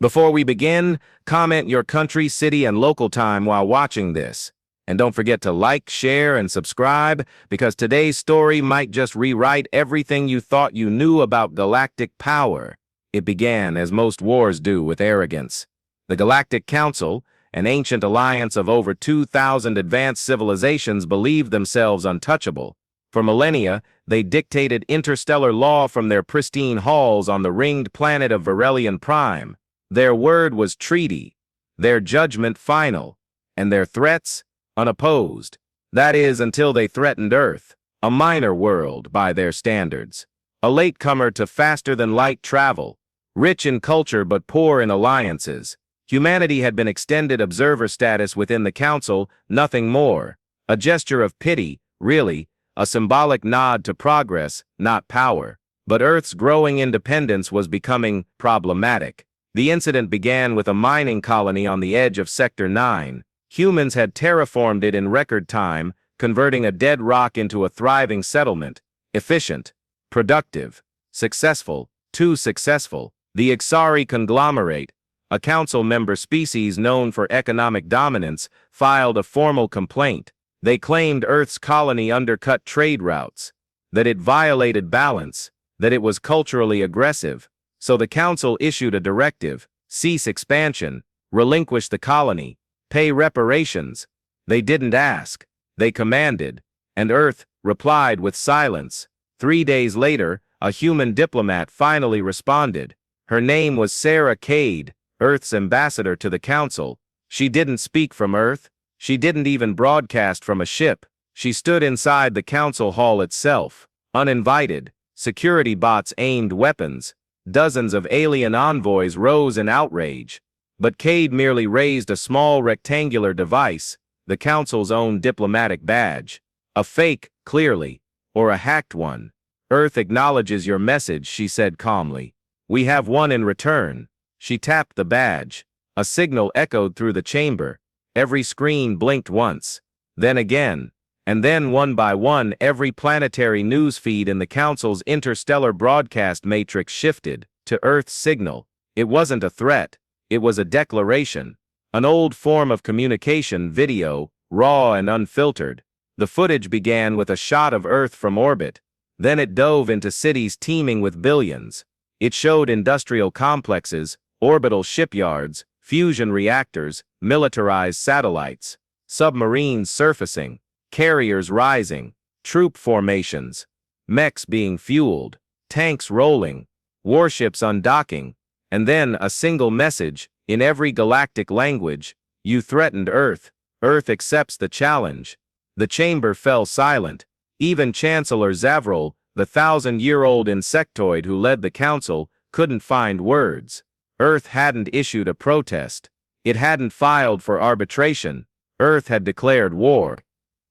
Before we begin, comment your country, city, and local time while watching this. And don't forget to like, share, and subscribe, because today's story might just rewrite everything you thought you knew about galactic power. It began, as most wars do, with arrogance. The Galactic Council, an ancient alliance of over 2,000 advanced civilizations, believed themselves untouchable. For millennia, they dictated interstellar law from their pristine halls on the ringed planet of Verelion Prime. Their word was treaty, their judgment final, and their threats unopposed. That is, until they threatened Earth, a minor world by their standards. A latecomer to faster-than-light travel, rich in culture but poor in alliances. Humanity had been extended observer status within the Council, nothing more. A gesture of pity, really, a symbolic nod to progress, not power. But Earth's growing independence was becoming problematic. The incident began with a mining colony on the edge of Sector 9. Humans had terraformed it in record time, converting a dead rock into a thriving settlement. Efficient, productive, successful, too successful. The Ixari conglomerate, a council member species known for economic dominance, filed a formal complaint. They claimed Earth's colony undercut trade routes, that it violated balance, that it was culturally aggressive. So the council issued a directive: cease expansion, relinquish the colony, pay reparations. They didn't ask, they commanded, and Earth replied with silence. 3 days later, a human diplomat finally responded. Her name was Sarah Cade, Earth's ambassador to the council. She didn't speak from Earth. She didn't even broadcast from a ship. She stood inside the council hall itself, uninvited. Security bots aimed weapons. Dozens of alien envoys rose in outrage. But Cade merely raised a small rectangular device, the council's own diplomatic badge. A fake, clearly, or a hacked one. Earth acknowledges your message, she said calmly. We have one in return. She tapped the badge. A signal echoed through the chamber. Every screen blinked once, then again, and then one by one every planetary news feed in the Council's interstellar broadcast matrix shifted to Earth's signal. It wasn't a threat, it was a declaration. An old form of communication, video, raw and unfiltered. The footage began with a shot of Earth from orbit. Then it dove into cities teeming with billions. It showed industrial complexes, orbital shipyards, fusion reactors, militarized satellites, submarines surfacing, carriers rising, troop formations, mechs being fueled, tanks rolling, warships undocking, and then a single message, in every galactic language: you threatened Earth. Earth accepts the challenge. The chamber fell silent. Even Chancellor Zavril, the 1,000-year-old insectoid who led the council, couldn't find words. Earth hadn't issued a protest. It hadn't filed for arbitration. Earth had declared war.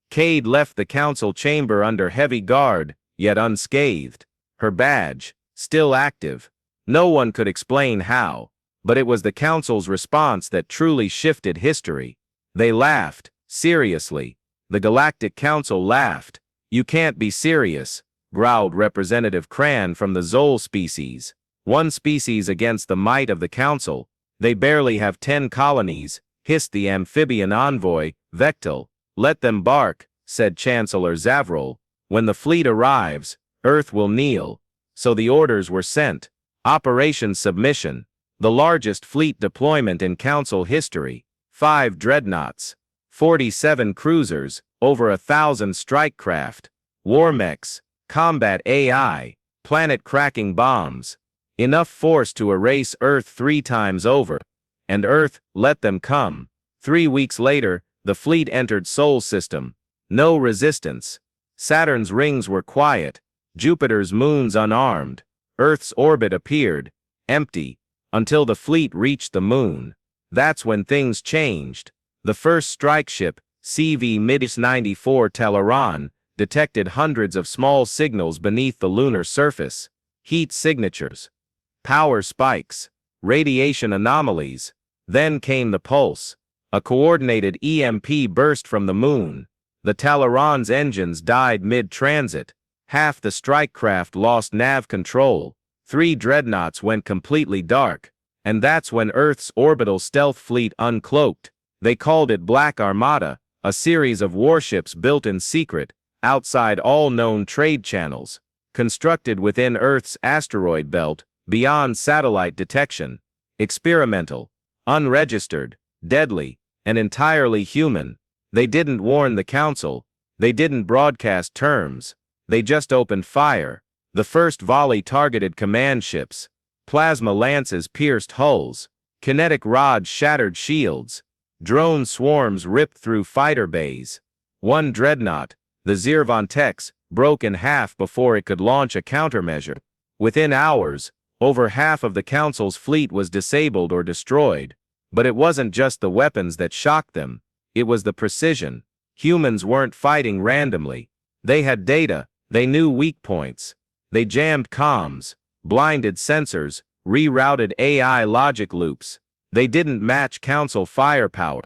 Cade left the council chamber under heavy guard, yet unscathed. Her badge, still active. No one could explain how, but it was the council's response that truly shifted history. They laughed, seriously. The Galactic Council laughed. You can't be serious, growled Representative Cran from the Zol species. One species against the might of the council. They barely have 10 colonies, hissed the amphibian envoy, Vectil. Let them bark, said Chancellor Zavril. When the fleet arrives, Earth will kneel. So the orders were sent. Operation Submission, the largest fleet deployment in council history. 5 dreadnoughts, 47 cruisers, over 1,000 strike craft, war mechs, combat AI, planet-cracking bombs. Enough force to erase Earth 3 times over. And Earth let them come. 3 weeks later, the fleet entered Sol system. No resistance. Saturn's rings were quiet. Jupiter's moons unarmed. Earth's orbit appeared, empty, until the fleet reached the moon. That's when things changed. The first strike ship, CV-94 Terran, detected hundreds of small signals beneath the lunar surface. Heat signatures, power spikes, radiation anomalies. Then came the pulse. A coordinated EMP burst from the moon. The Talaran's engines died mid-transit. Half the strike craft lost nav control. 3 dreadnoughts went completely dark. And that's when Earth's orbital stealth fleet uncloaked. They called it Black Armada, a series of warships built in secret, outside all known trade channels, constructed within Earth's asteroid belt, beyond satellite detection. Experimental, unregistered, deadly, and entirely human. They didn't warn the Council. They didn't broadcast terms. They just opened fire. The first volley targeted command ships. Plasma lances pierced hulls. Kinetic rods shattered shields. Drone swarms ripped through fighter bays. One dreadnought, the Zirvantex, broke in half before it could launch a countermeasure. Within hours, over half of the Council's fleet was disabled or destroyed. But it wasn't just the weapons that shocked them. It was the precision. Humans weren't fighting randomly. They had data. They knew weak points. They jammed comms, blinded sensors, rerouted AI logic loops. They didn't match Council firepower.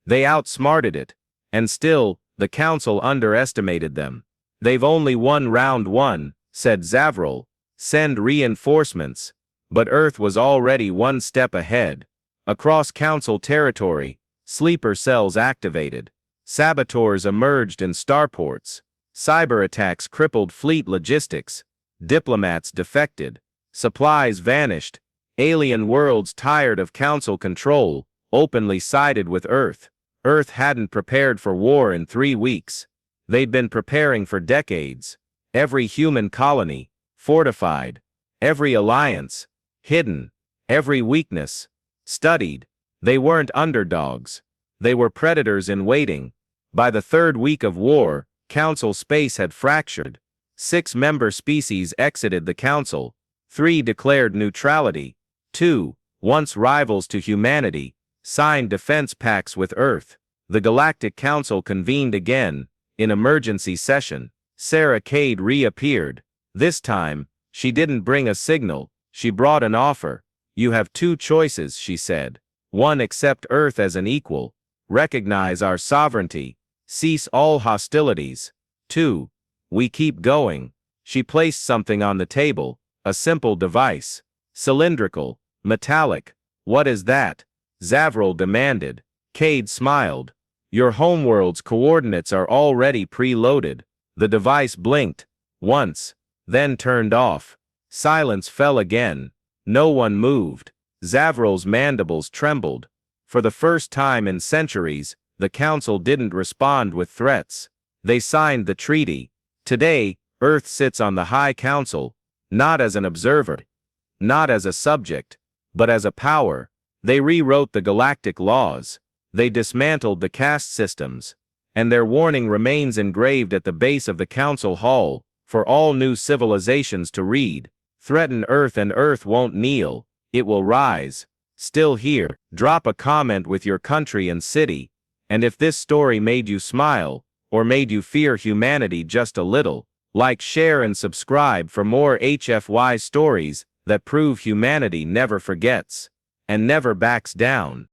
They outsmarted it. And still, the Council underestimated them. "They've only won round one," said Zavril. "Send reinforcements." But Earth was already one step ahead. Across Council territory, sleeper cells activated. Saboteurs emerged in starports. Cyber attacks crippled fleet logistics. Diplomats defected. Supplies vanished. Alien worlds tired of Council control, openly sided with Earth. Earth hadn't prepared for war in 3 weeks. They'd been preparing for decades. Every human colony, fortified. Every alliance, hidden. Every weakness, studied. They weren't underdogs. They were predators in waiting. By the 3rd week of war, Council space had fractured. 6 member species exited the Council. 3 declared neutrality. 2, once rivals to humanity, signed defense pacts with Earth. The Galactic Council convened again, in emergency session. Sarah Cade reappeared. This time, she didn't bring a signal, she brought an offer. "You have 2 choices," she said. "1, accept Earth as an equal. Recognize our sovereignty. Cease all hostilities. 2, we keep going." She placed something on the table, a simple device. Cylindrical, metallic. "What is that?" Zavril demanded. Cade smiled. "Your homeworld's coordinates are already preloaded." The device blinked. Once. Then turned off. Silence fell again. No one moved. Zavril's mandibles trembled. For the first time in centuries, the Council didn't respond with threats. They signed the treaty. Today, Earth sits on the High Council, not as an observer, not as a subject, but as a power. They rewrote the galactic laws. They dismantled the caste systems. And their warning remains engraved at the base of the Council Hall, for all new civilizations to read. Threaten Earth and Earth won't kneel, it will rise. Still here, drop a comment with your country and city. And if this story made you smile, or made you fear humanity just a little, like, share and subscribe for more HFY stories that prove humanity never forgets and never backs down.